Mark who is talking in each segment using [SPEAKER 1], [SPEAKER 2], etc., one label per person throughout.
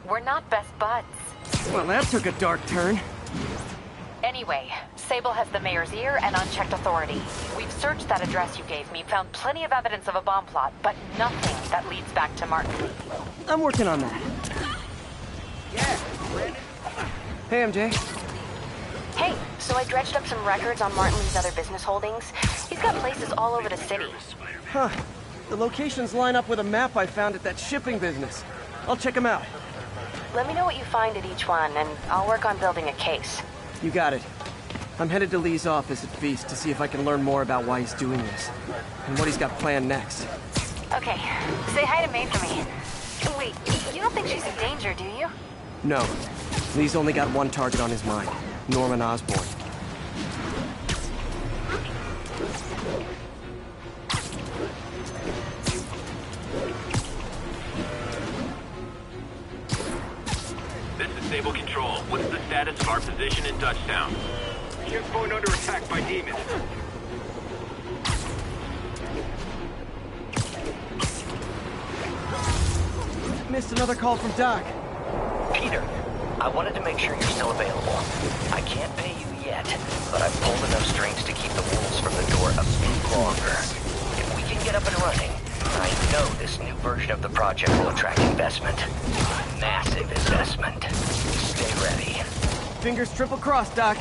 [SPEAKER 1] We're not best buds.
[SPEAKER 2] Well, that took a dark turn.
[SPEAKER 1] Anyway, Sable has the mayor's ear and unchecked authority. We've searched that address you gave me, found plenty of evidence of a bomb plot, but nothing that leads back to Martin.
[SPEAKER 2] I'm working on that.
[SPEAKER 3] Yeah, Brandon.
[SPEAKER 2] Hey, MJ.
[SPEAKER 1] Hey, so I dredged up some records on Martin Lee's other business holdings. He's got places all over the city.
[SPEAKER 2] Huh. The locations line up with a map I found at that shipping business. I'll check them out.
[SPEAKER 1] Let me know what you find at each one, and I'll work on building a case.
[SPEAKER 2] You got it. I'm headed to Lee's office at Feast to see if I can learn more about why he's doing this, and what he's got planned next.
[SPEAKER 1] Okay, say hi to May for me. Wait, you don't think she's in danger, do you?
[SPEAKER 2] No. Lee's only got one target on his mind, Norman Osborn.
[SPEAKER 4] This is Sable Control. What's the status of our position in Dutchtown?
[SPEAKER 3] Ship's going under attack by demons.
[SPEAKER 2] Missed another call from Doc.
[SPEAKER 5] Peter, I wanted to make sure you're still available. I can't pay you yet, but I've pulled enough strings to keep the wolves from the door a bit longer. If we can get up and running, I know this new version of the project will attract investment. Massive investment. Stay ready.
[SPEAKER 2] Fingers triple crossed, Doc.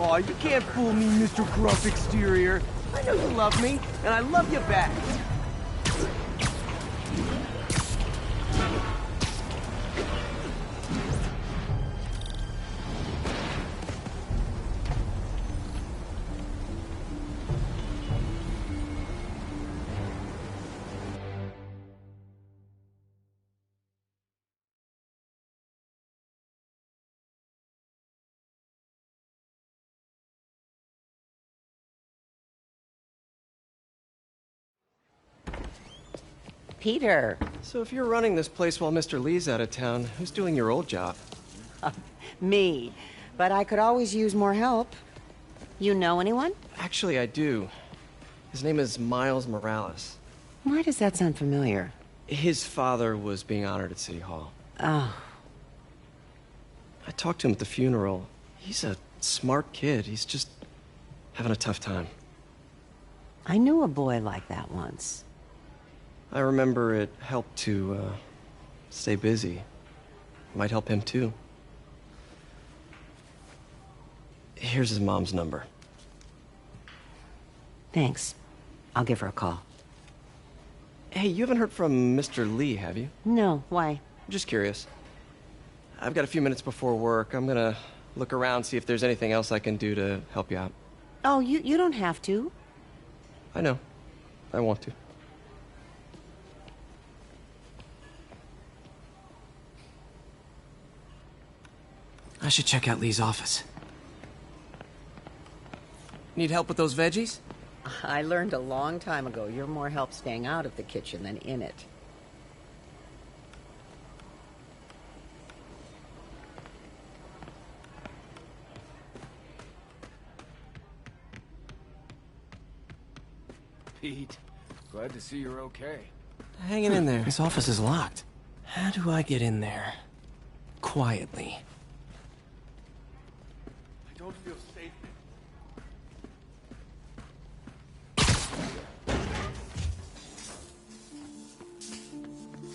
[SPEAKER 2] Oh, you can't fool me, Mr. Gruff Exterior. I know you love me, and I love you back.
[SPEAKER 6] Peter.
[SPEAKER 2] So if you're running this place while Mr. Lee's out of town, who's doing your old job?
[SPEAKER 6] Me. But I could always use more help. You know anyone?
[SPEAKER 2] Actually, I do. His name is Miles Morales.
[SPEAKER 6] Why does that sound familiar?
[SPEAKER 2] His father was being honored at City Hall.
[SPEAKER 6] Oh.
[SPEAKER 2] I talked to him at the funeral. He's a smart kid. He's just having a tough time.
[SPEAKER 6] I knew a boy like that once.
[SPEAKER 2] I remember it helped to, stay busy. Might help him, too. Here's his mom's number.
[SPEAKER 6] Thanks. I'll give her a call.
[SPEAKER 2] Hey, you haven't heard from Mr. Lee, have you?
[SPEAKER 6] No, why?
[SPEAKER 2] I'm just curious. I've got a few minutes before work. I'm gonna look around, see if there's anything else I can do to help you out.
[SPEAKER 6] Oh, you don't have to.
[SPEAKER 2] I know. I want to. I should check out Lee's office. Need help with those veggies?
[SPEAKER 6] I learned a long time ago you're more help staying out of the kitchen than in it.
[SPEAKER 3] Pete, glad to see you're okay.
[SPEAKER 2] Hanging in there. This office is locked. How do I get in there? Quietly.
[SPEAKER 3] I don't feel safe.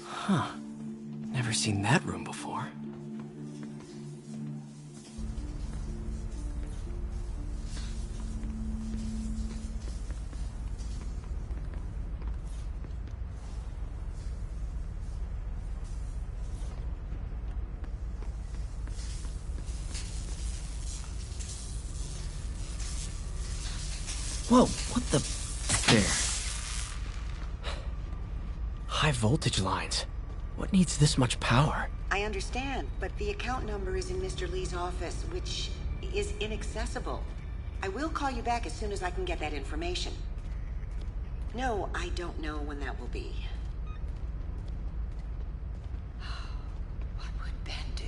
[SPEAKER 2] Huh. Never seen that room before. Whoa, what the... There. High voltage lines. What needs this much power?
[SPEAKER 6] I understand, but the account number is in Mr. Lee's office, which is inaccessible. I will call you back as soon as I can get that information. No, I don't know when that will be. What would Ben do?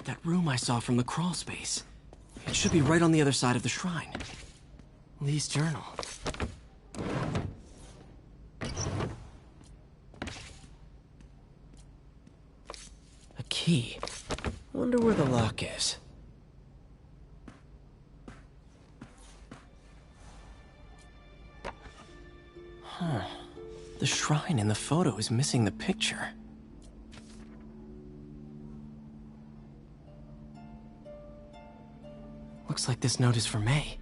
[SPEAKER 2] That room I saw from the crawl space. It should be right on the other side of the shrine. Lee's journal. A key. Wonder where the lock is. Huh. The shrine in the photo is missing the picture. Looks like this note is for May.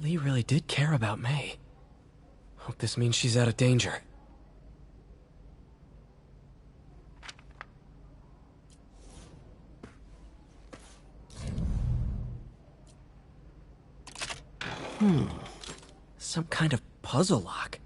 [SPEAKER 2] Lee really did care about May. Hope this means she's out of danger. Some kind of puzzle lock.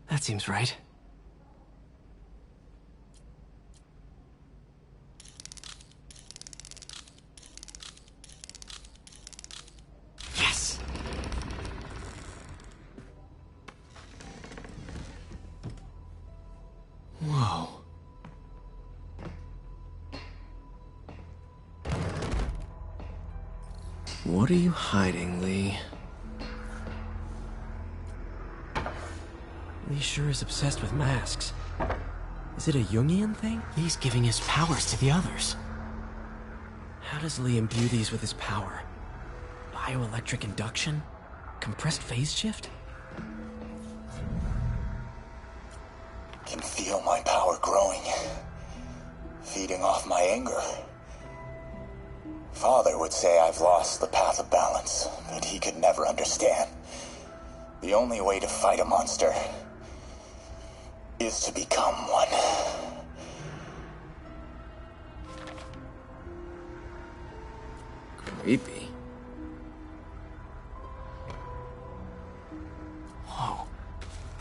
[SPEAKER 2] That seems right. Yes! Whoa. What are you hiding, Lee? Lee sure is obsessed with masks. Is it a Jungian thing? Lee's giving his powers to the others. How does Lee imbue these with his power? Bioelectric induction? Compressed phase shift?
[SPEAKER 7] Can feel my power growing, feeding off my anger. Father would say I've lost the path of balance, but he could never understand. The only way to fight a monster is to become one.
[SPEAKER 2] Creepy. Whoa.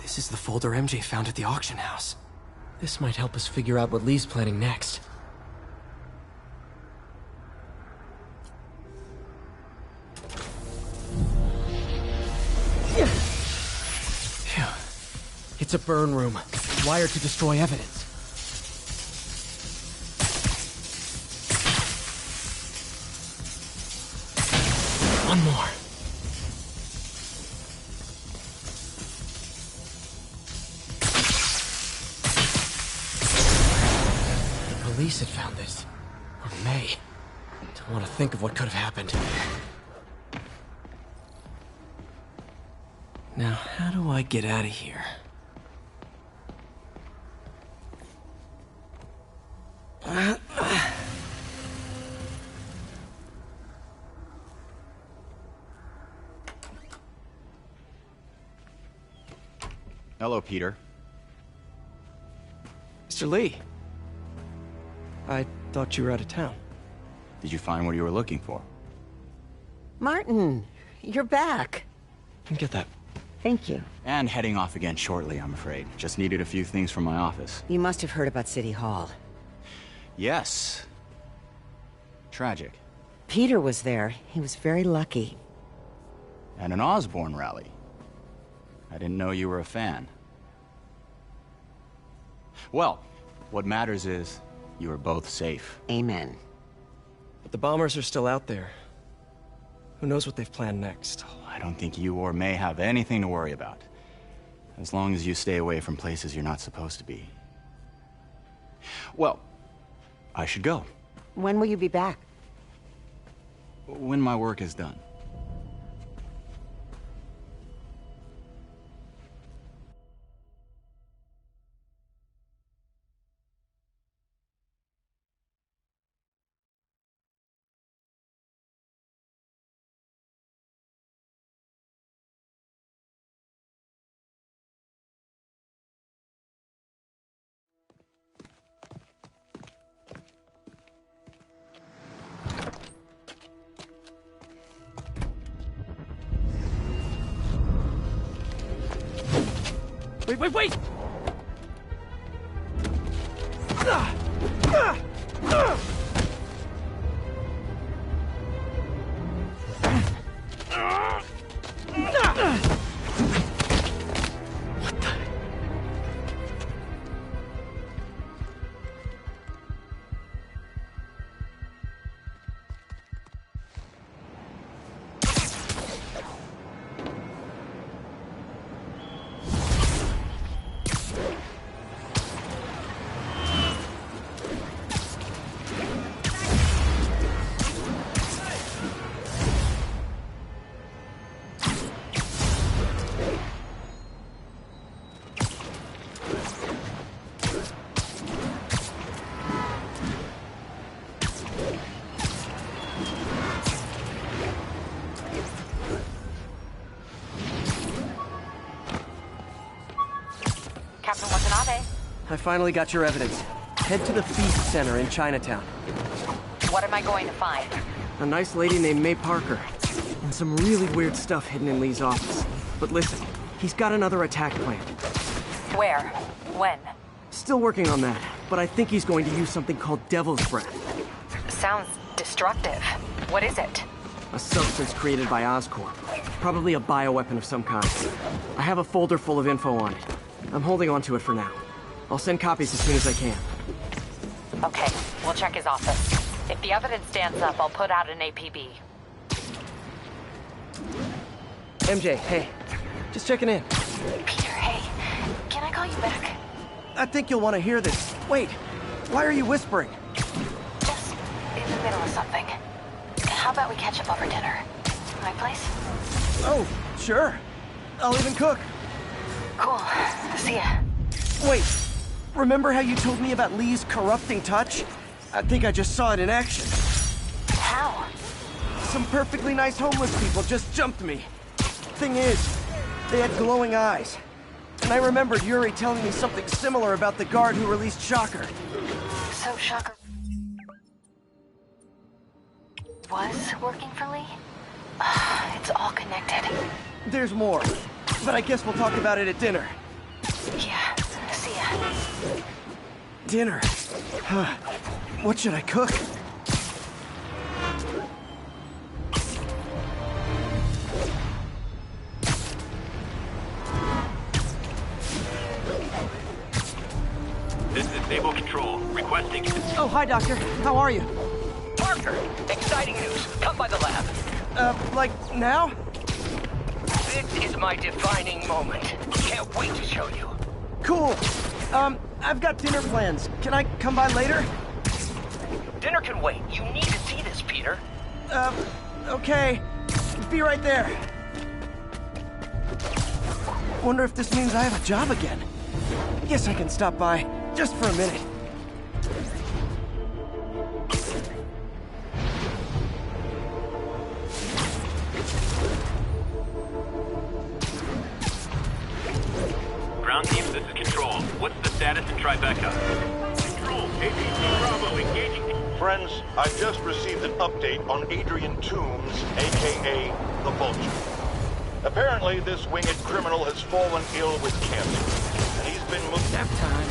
[SPEAKER 2] This is the folder MJ found at the auction house. This might help us figure out what Lee's planning next. Phew. It's a burn room, wired to destroy evidence. One more. The police had found this. Or May. Don't want to think of what could have happened. Now, how do I get out of here?
[SPEAKER 8] Hello, Peter.
[SPEAKER 2] Mr. Lee. I thought you were out of town.
[SPEAKER 8] Did you find what you were looking for?
[SPEAKER 6] Martin, you're back.
[SPEAKER 2] Get that.
[SPEAKER 6] Thank you.
[SPEAKER 8] And heading off again shortly, I'm afraid. Just needed a few things from my office.
[SPEAKER 6] You must have heard about City Hall.
[SPEAKER 8] Yes. Tragic.
[SPEAKER 6] Peter was there. He was very lucky.
[SPEAKER 8] At an Osborne rally. I didn't know you were a fan. Well, what matters is you are both safe.
[SPEAKER 6] Amen.
[SPEAKER 2] But the bombers are still out there. Who knows what they've planned next?
[SPEAKER 8] I don't think you or May have anything to worry about. As long as you stay away from places you're not supposed to be. Well, I should go.
[SPEAKER 6] When will you be back?
[SPEAKER 8] When my work is done.
[SPEAKER 2] Wait!
[SPEAKER 1] Captain Watanabe,
[SPEAKER 2] I finally got your evidence. Head to the Feast Center in Chinatown.
[SPEAKER 1] what am I going to find?
[SPEAKER 2] A nice lady named May Parker. And some really weird stuff hidden in Lee's office. But listen, he's got another attack planned.
[SPEAKER 1] Where? When?
[SPEAKER 2] Still working on that, but I think he's going to use something called Devil's Breath.
[SPEAKER 1] Sounds destructive. What is it?
[SPEAKER 2] A substance created by Oscorp. Probably a bioweapon of some kind. I have a folder full of info on it. I'm holding on to it for now. I'll send copies as soon as I can.
[SPEAKER 1] Okay, we'll check his office. If the evidence stands up, I'll put out an APB.
[SPEAKER 2] MJ, hey. Just checking in.
[SPEAKER 1] Peter, hey. Can I call you back?
[SPEAKER 2] I think you'll want to hear this. Wait, why are you whispering?
[SPEAKER 1] Just in the middle of something. How about we catch up over dinner? My place?
[SPEAKER 2] Oh, sure. I'll even cook.
[SPEAKER 1] Cool. See ya.
[SPEAKER 2] Wait, remember how you told me about Lee's corrupting touch? I think I just saw it in action.
[SPEAKER 1] How?
[SPEAKER 2] Some perfectly nice homeless people just jumped me. Thing is, they had glowing eyes. And I remembered Yuri telling me something similar about the guard who released Shocker.
[SPEAKER 1] So Shocker was working for Lee? It's all connected.
[SPEAKER 2] There's more, but I guess we'll talk about it at dinner.
[SPEAKER 1] Yeah, see ya.
[SPEAKER 2] Dinner? What should I cook?
[SPEAKER 4] This is Sable Control, requesting...
[SPEAKER 2] Oh, hi, Doctor. How are you?
[SPEAKER 5] Parker, exciting news. Come by the lab.
[SPEAKER 2] Like now?
[SPEAKER 5] This is my defining moment. Can't wait to show you.
[SPEAKER 2] Cool. I've got dinner plans. Can I come by later?
[SPEAKER 5] Dinner can wait. You need to see this, Peter.
[SPEAKER 2] Okay. Be right there. Wonder if this means I have a job again. Guess I can stop by, just for a minute.
[SPEAKER 4] Ground team, this is Control. What's the status in Tribeca?
[SPEAKER 3] Control, APC Bravo engaging.
[SPEAKER 9] Friends, I've just received an update on Adrian Toombs, a.k.a. the Vulture. Apparently, this winged criminal has fallen ill with cancer, and he's been moved...
[SPEAKER 2] Nap time.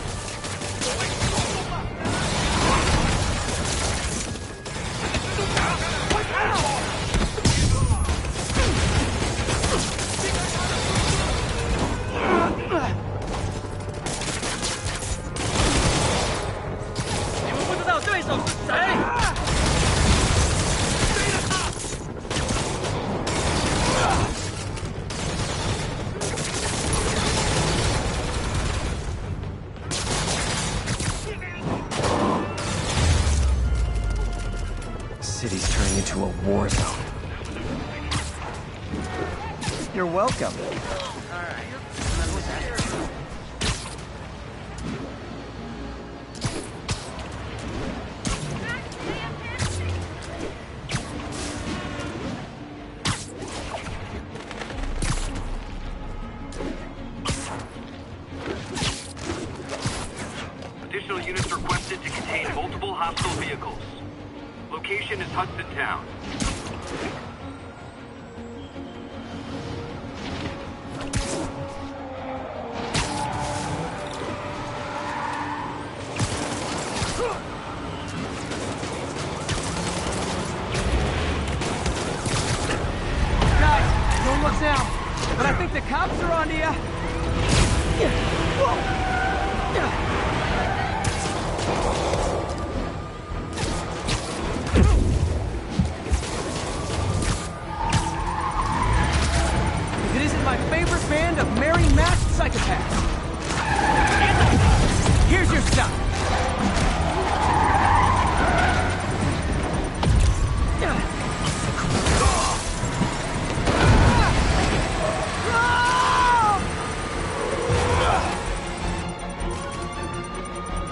[SPEAKER 2] to a war zone.
[SPEAKER 10] You're welcome.
[SPEAKER 4] Additional units requested to contain multiple hostile vehicles. Location is Hudson Town.
[SPEAKER 10] Guys, don't look down, but I think the cops are onto you. If it isn't my favorite band of merry masked psychopaths. Here's your stuff.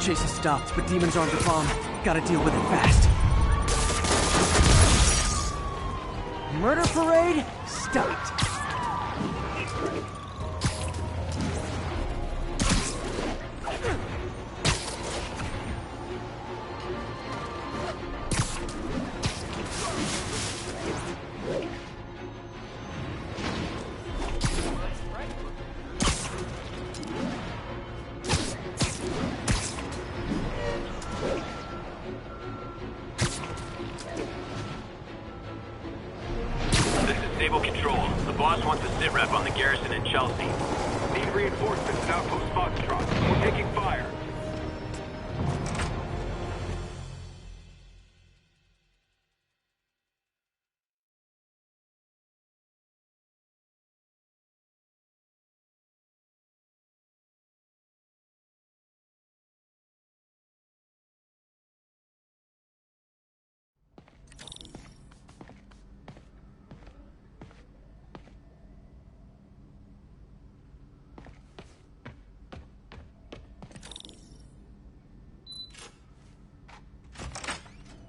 [SPEAKER 10] Chase has stopped, but Demon's armed a bomb. Gotta deal with it fast. Murder parade stopped.
[SPEAKER 4] This is Stable Control. The boss wants a sit rep on the garrison in Chelsea. Need reinforcements at Outpost Foxtrot. We're taking fire.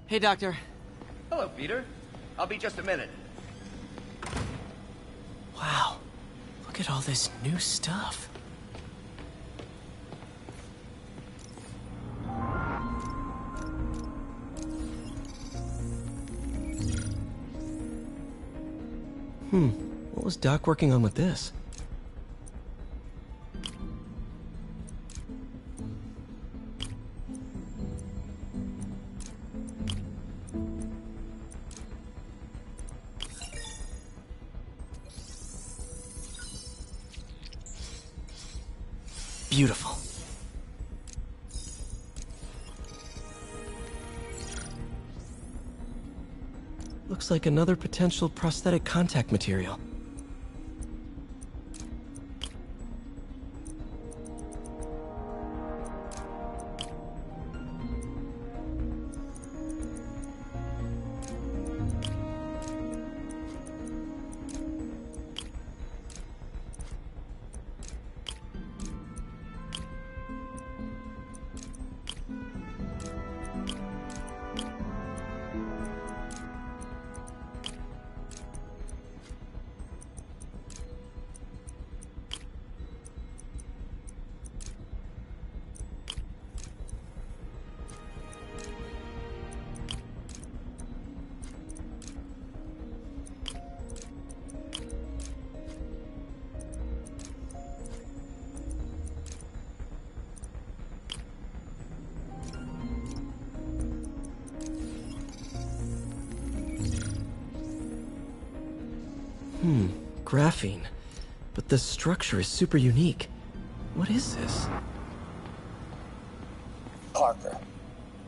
[SPEAKER 10] Hey, Doctor.
[SPEAKER 5] Hello, Peter. I'll be just a minute.
[SPEAKER 2] Wow. Look at all this new stuff. What was Doc working on with this? Beautiful. Looks like another potential prosthetic contact material. Graphene. But the structure is super unique. What is this?
[SPEAKER 11] Parker,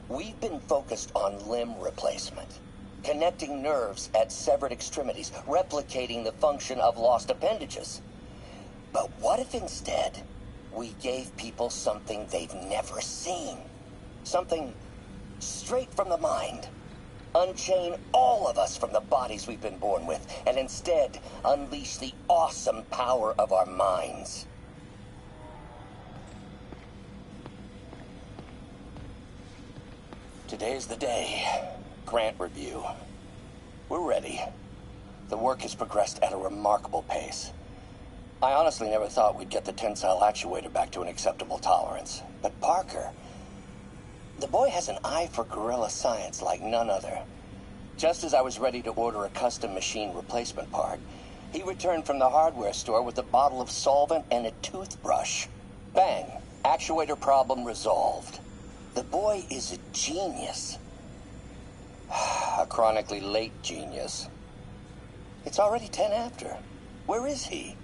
[SPEAKER 11] we've been focused on limb replacement, connecting nerves at severed extremities, replicating the function of lost appendages. But what if instead we gave people something they've never seen? Something straight from the mind. Unchain all of us from the bodies we've been born with, and instead unleash the awesome power of our minds. Today's the day. Grant review. We're ready. The work has progressed at a remarkable pace. I honestly never thought we'd get the tensile actuator back to an acceptable tolerance. But Parker, the boy has an eye for guerrilla science like none other. Just as I was ready to order a custom machine replacement part, he returned from the hardware store with a bottle of solvent and a toothbrush. Bang! Actuator problem resolved. The boy is a genius. A chronically late genius. It's already 10 after. Where is he?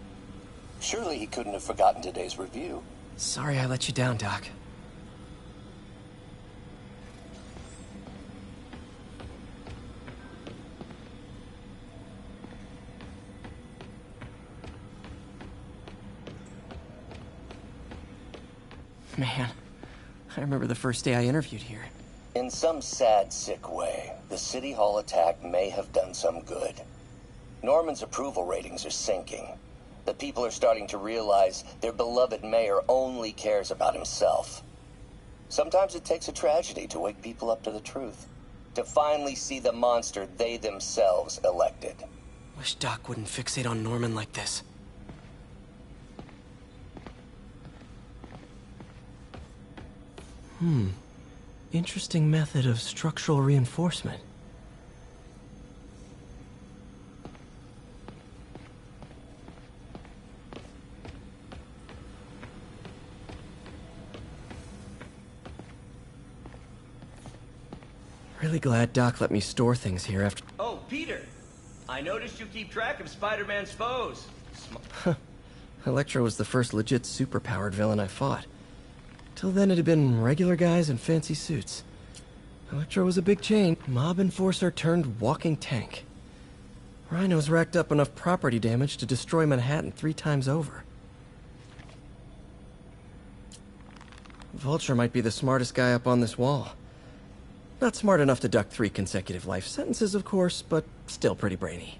[SPEAKER 11] Surely he couldn't have forgotten today's review.
[SPEAKER 2] Sorry I let you down, Doc. Man, I remember the first day I interviewed here.
[SPEAKER 11] In some sad, sick way, the City Hall attack may have done some good. Norman's approval ratings are sinking. The people are starting to realize their beloved mayor only cares about himself. Sometimes it takes a tragedy to wake people up to the truth. To finally see the monster they themselves elected.
[SPEAKER 2] Wish Doc wouldn't fixate on Norman like this. Interesting method of structural reinforcement. Really glad Doc let me store things here after...
[SPEAKER 12] Oh, Peter! I noticed you keep track of Spider-Man's foes.
[SPEAKER 2] Electro was the first legit superpowered villain I fought. Till then it had been regular guys in fancy suits. Electro was a big chain, mob enforcer turned walking tank. Rhino's racked up enough property damage to destroy Manhattan 3 times over. Vulture might be the smartest guy up on this wall. Not smart enough to duck 3 consecutive life sentences, of course, but still pretty brainy.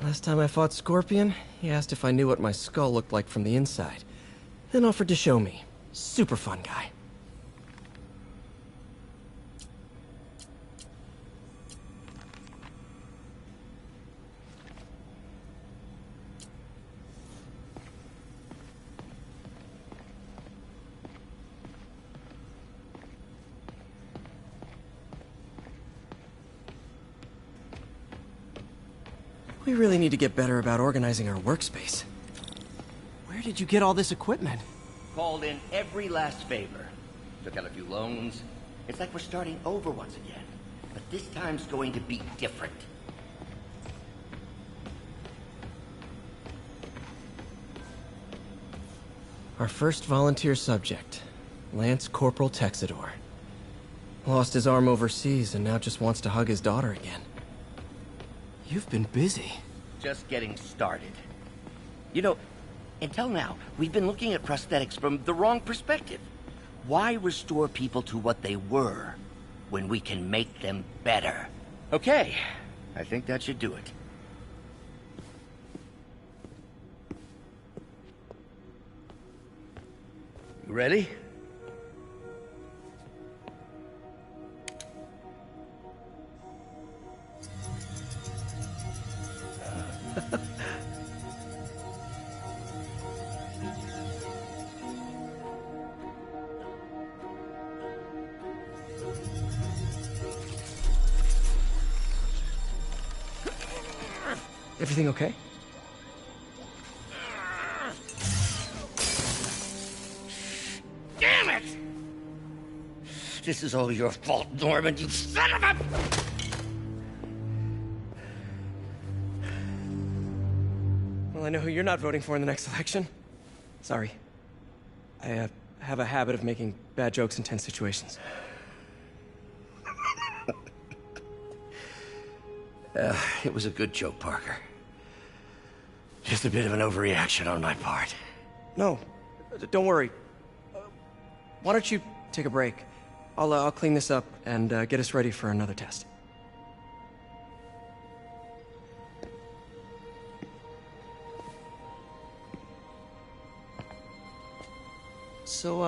[SPEAKER 2] Last time I fought Scorpion, he asked if I knew what my skull looked like from the inside, then offered to show me. Super fun guy. We really need to get better about organizing our workspace. Where did you get all this equipment?
[SPEAKER 12] Called in every last favor. Took out a few loans. It's like we're starting over once again. But this time's going to be different.
[SPEAKER 2] Our first volunteer subject, Lance Corporal Texidor. Lost his arm overseas and now just wants to hug his daughter again. You've been busy.
[SPEAKER 12] Just getting started. You know, until now, we've been looking at prosthetics from the wrong perspective. Why restore people to what they were when we can make them better? Okay, I think that should do it. You ready?
[SPEAKER 2] Everything okay?
[SPEAKER 12] Damn it! This is all your fault, Norman, you son of a...
[SPEAKER 2] Well, I know who you're not voting for in the next election. Sorry. I have a habit of making bad jokes in tense situations.
[SPEAKER 12] It was a good joke, Parker. Just a bit of an overreaction on my part.
[SPEAKER 2] No, don't worry. Why don't you take a break? I'll clean this up and get us ready for another test. So,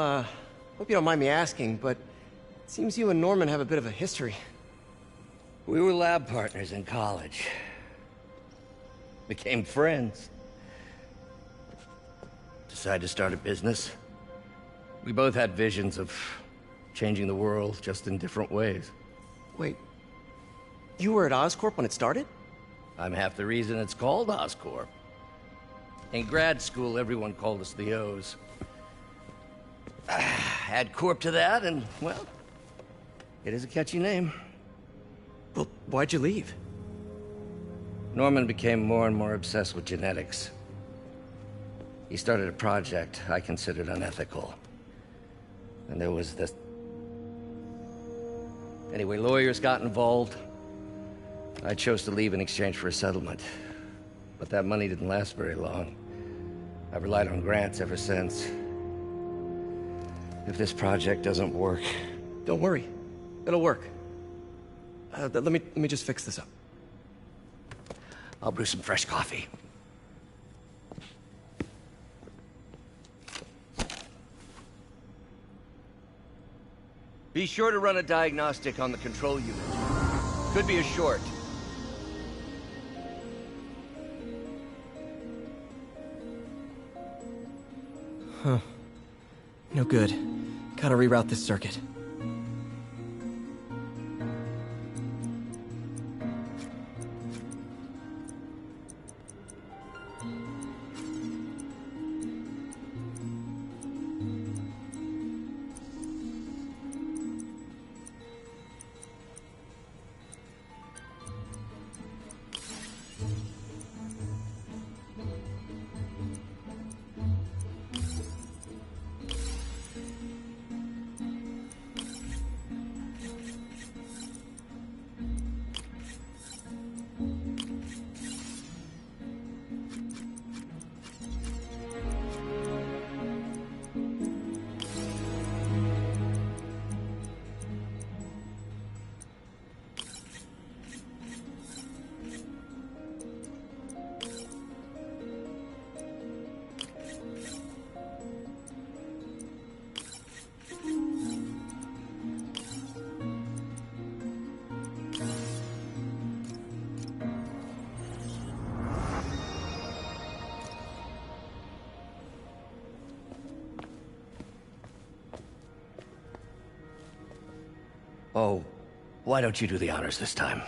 [SPEAKER 2] hope you don't mind me asking, but it seems you and Norman have a bit of a history.
[SPEAKER 12] We were lab partners in college. Became friends. Decided to start a business. We both had visions of changing the world, just in different ways.
[SPEAKER 2] Wait, you were at Oscorp when it started?
[SPEAKER 12] I'm half the reason it's called Oscorp. In grad school, everyone called us the O's. Add Corp to that, and, well, it is a catchy name.
[SPEAKER 2] Well, why'd you leave?
[SPEAKER 12] Norman became more and more obsessed with genetics. He started a project I considered unethical. And there was this... Anyway, lawyers got involved. I chose to leave in exchange for a settlement. But that money didn't last very long. I've relied on grants ever since. If this project doesn't work...
[SPEAKER 2] Don't worry. It'll work. Let me just fix this up.
[SPEAKER 12] I'll brew some fresh coffee. Be sure to run a diagnostic on the control unit. Could be a short.
[SPEAKER 2] Huh. No good. Gotta reroute this circuit.
[SPEAKER 12] Oh, why don't you do the honors this time?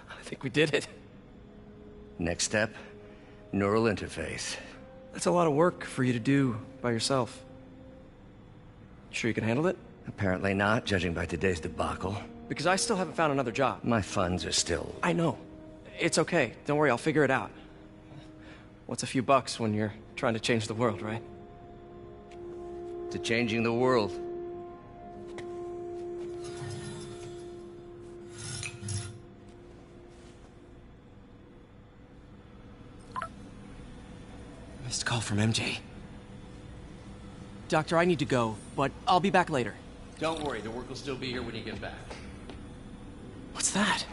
[SPEAKER 2] I think we did it.
[SPEAKER 12] Next step, neural interface.
[SPEAKER 2] That's a lot of work for you to do by yourself. Sure you can handle it?
[SPEAKER 12] Apparently not, judging by today's debacle.
[SPEAKER 2] Because I still haven't found another job.
[SPEAKER 12] My funds are still...
[SPEAKER 2] I know. It's okay. Don't worry, I'll figure it out. What's a few bucks when you're trying to change the world, right?
[SPEAKER 12] To changing the world.
[SPEAKER 2] Missed call from MJ. Doctor, I need to go, but I'll be back later.
[SPEAKER 13] Don't worry, the work will still be here when you get back.
[SPEAKER 2] What's that?